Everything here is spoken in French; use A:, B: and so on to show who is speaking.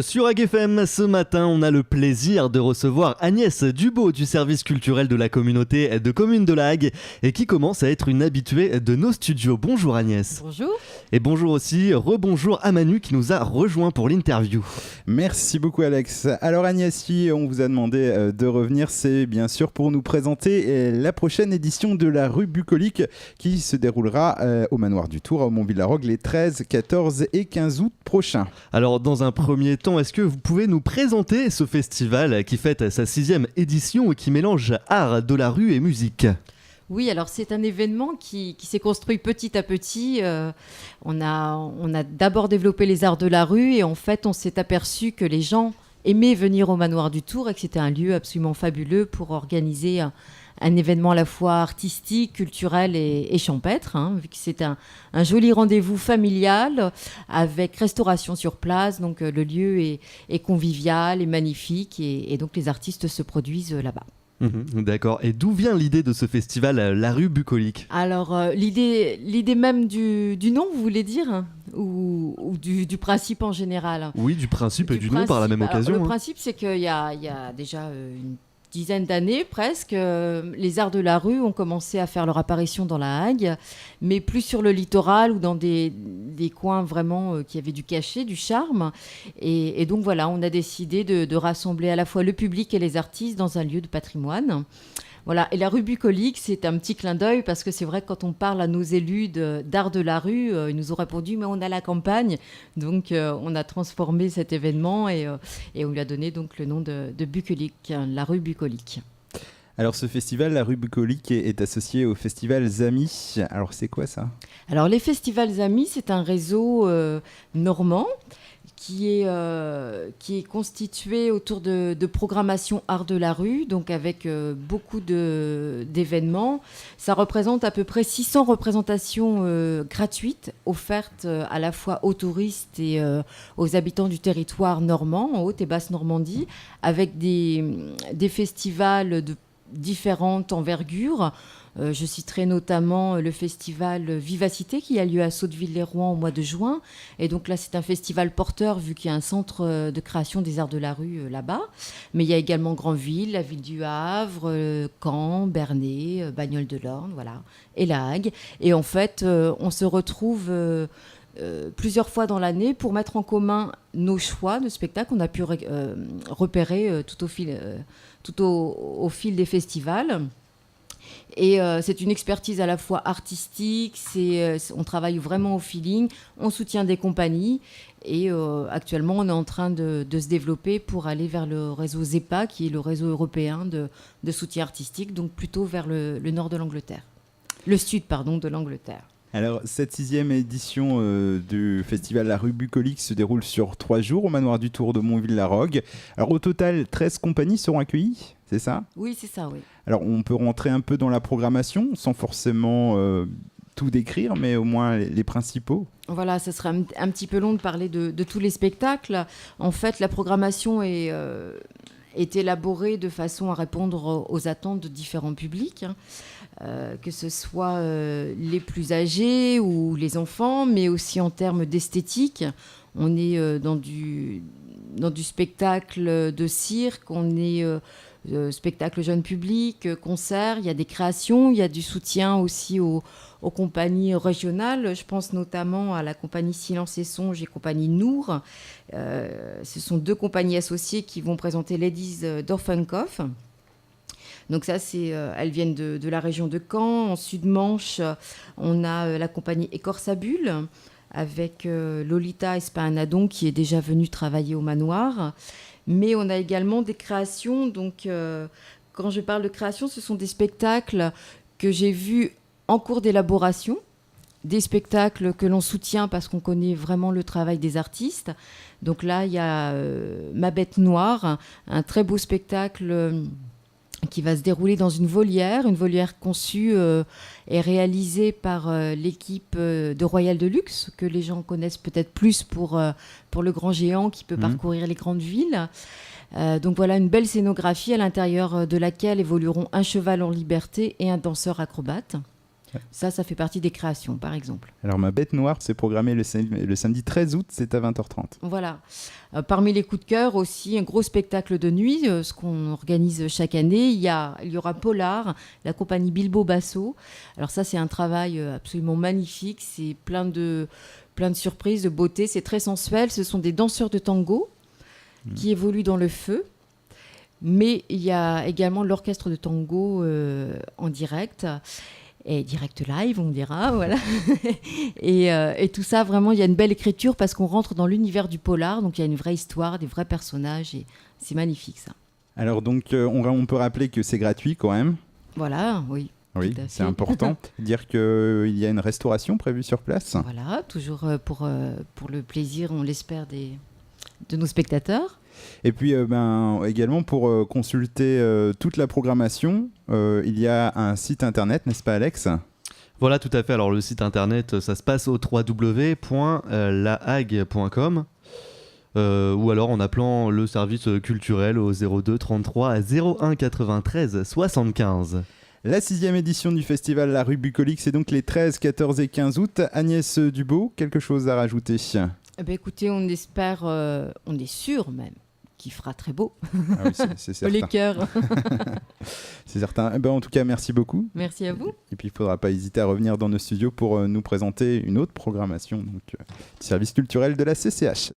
A: Sur AgFM, ce matin, on a le plaisir de recevoir Agnès Dubo du service culturel de la communauté de communes de la Hague et qui commence à être une habituée de nos studios. Bonjour Agnès.
B: Bonjour.
A: Et bonjour aussi, rebonjour à Manu qui nous a rejoint pour l'interview.
C: Merci beaucoup Alex. Alors Agnès, si on vous a demandé de revenir, c'est bien sûr pour nous présenter la prochaine édition de la rue bucolique qui se déroulera au Manoir du Tour à Aumont-Villarogue les 13, 14 et 15 août prochains.
A: Alors dans un premier temps, est-ce que vous pouvez nous présenter ce festival qui fête sa 6e édition et qui mélange art de la rue et musique ?
B: Oui, alors c'est un événement qui s'est construit petit à petit. On a d'abord développé les arts de la rue et en fait on s'est aperçu que les gens aimaient venir au Manoir du Tour et que c'était un lieu absolument fabuleux pour organiser un événement à la fois artistique, culturel et champêtre, vu que c'est un joli rendez-vous familial avec restauration sur place. Donc le lieu est convivial et magnifique et donc les artistes se produisent là-bas.
A: D'accord. Et d'où vient l'idée de ce festival, la rue bucolique ?
B: Alors, l'idée même du nom, vous voulez dire ou du principe en général ?
A: Oui, du principe et du nom par la même occasion.
B: Le principe, c'est qu'il y a déjà une dizaine d'années presque, les arts de la rue ont commencé à faire leur apparition dans la Hague, mais plus sur le littoral ou dans des coins vraiment qui avaient du cachet, du charme. Et donc voilà, on a décidé de rassembler à la fois le public et les artistes dans un lieu de patrimoine. Voilà. Et la rue bucolique, c'est un petit clin d'œil parce que c'est vrai que quand on parle à nos élus d'art de la rue, ils nous ont répondu mais on a la campagne. Donc on a transformé cet événement et on lui a donné donc le nom de bucolique, la rue bucolique.
C: Alors ce festival, la rue bucolique, est associé au festival Zami. Alors c'est quoi ça ?
B: Alors les festivals Zami, c'est un réseau normand qui est constitué autour de programmation art de la rue, donc avec beaucoup d'événements. Ça représente à peu près 600 représentations gratuites offertes à la fois aux touristes et aux habitants du territoire normand, en Haute et Basse Normandie, avec des festivals de différentes envergures. Je citerai notamment le festival Vivacité qui a lieu à Sotteville-lès-Rouen au mois de juin. Et donc là, c'est un festival porteur vu qu'il y a un centre de création des arts de la rue là-bas. Mais il y a également Granville, la ville du Havre, Caen, Bernay, Bagnoles-de-l'Orne, voilà, et La Hague. Et en fait, on se retrouve plusieurs fois dans l'année pour mettre en commun nos choix de spectacles qu'on a pu repérer tout au fil des festivals. Et c'est une expertise à la fois artistique, on travaille vraiment au feeling, on soutient des compagnies et actuellement on est en train de se développer pour aller vers le réseau ZEPA qui est le réseau européen de soutien artistique, donc plutôt vers le nord de l'Angleterre, le sud de l'Angleterre.
C: Alors, cette 6e édition du festival La Rue Bucolique se déroule sur 3 jours au Manoir du Tour de Aumont-Villarogue. Alors, au total, 13 compagnies seront accueillies, c'est ça ?
B: Oui, c'est ça, oui.
C: Alors, on peut rentrer un peu dans la programmation, sans forcément tout décrire, mais au moins les principaux.
B: Voilà, ça serait un petit peu long de parler de tous les spectacles. En fait, la programmation est élaborée de façon à répondre aux attentes de différents publics. Que ce soit les plus âgés ou les enfants, mais aussi en termes d'esthétique. On est dans du spectacle de cirque, on est spectacle jeune public, concert, il y a des créations, il y a du soutien aussi aux compagnies régionales. Je pense notamment à la compagnie Silence et Songe et compagnie Nour. Ce sont 2 compagnies associées qui vont présenter Ladies d'Orphenkopf. Donc ça, elles viennent de la région de Caen. En Sud-Manche, on a la compagnie Écorsabule avec Lolita Espanadon qui est déjà venue travailler au manoir. Mais on a également des créations. Donc quand je parle de création, ce sont des spectacles que j'ai vus en cours d'élaboration, des spectacles que l'on soutient parce qu'on connaît vraiment le travail des artistes. Donc là, il y a Ma Bête Noire, un très beau spectacle qui va se dérouler dans une volière conçue et réalisée par l'équipe de Royal de Luxe, que les gens connaissent peut-être plus pour le grand géant qui peut parcourir les grandes villes. Donc voilà une belle scénographie à l'intérieur de laquelle évolueront un cheval en liberté et un danseur acrobate. Ça fait partie des créations, par exemple.
C: Alors, ma bête noire, c'est programmé le samedi 13 août, c'est à 20h30.
B: Voilà. Parmi les coups de cœur aussi, un gros spectacle de nuit, ce qu'on organise chaque année. Il y aura Polar, la compagnie Bilbo Basso. Alors ça, c'est un travail absolument magnifique. C'est plein de surprises, de beauté. C'est très sensuel. Ce sont des danseurs de tango qui évoluent dans le feu. Mais il y a également l'orchestre de tango en direct. Et direct live, on dira, voilà. et tout ça, vraiment, il y a une belle écriture parce qu'on rentre dans l'univers du polar, donc il y a une vraie histoire, des vrais personnages, et c'est magnifique, ça.
C: Alors donc, on peut rappeler que c'est gratuit quand même.
B: Voilà, oui.
C: Oui, c'est important. Dire qu'il y a une restauration prévue sur place.
B: Voilà, toujours pour le plaisir, on l'espère, de nos spectateurs.
C: Et puis également pour consulter toute la programmation, il y a un site internet, n'est-ce pas Alex ?
A: Voilà, tout à fait. Alors le site internet, ça se passe au www.lahague.com ou alors en appelant le service culturel au 02 33 01 93 75. La
C: 6e édition du festival La Rue Bucolique, c'est donc les 13, 14 et 15 août. Agnès Dubaud, quelque chose à rajouter ?
B: Écoutez, on espère, on est sûr même, qu'il fera très beau.
C: Ah oui, c'est certain.
B: Les cœurs.
C: C'est certain. En tout cas, merci beaucoup.
B: Merci à vous.
C: Et puis, il ne faudra pas hésiter à revenir dans nos studios pour nous présenter une autre programmation du service culturel de la CCH.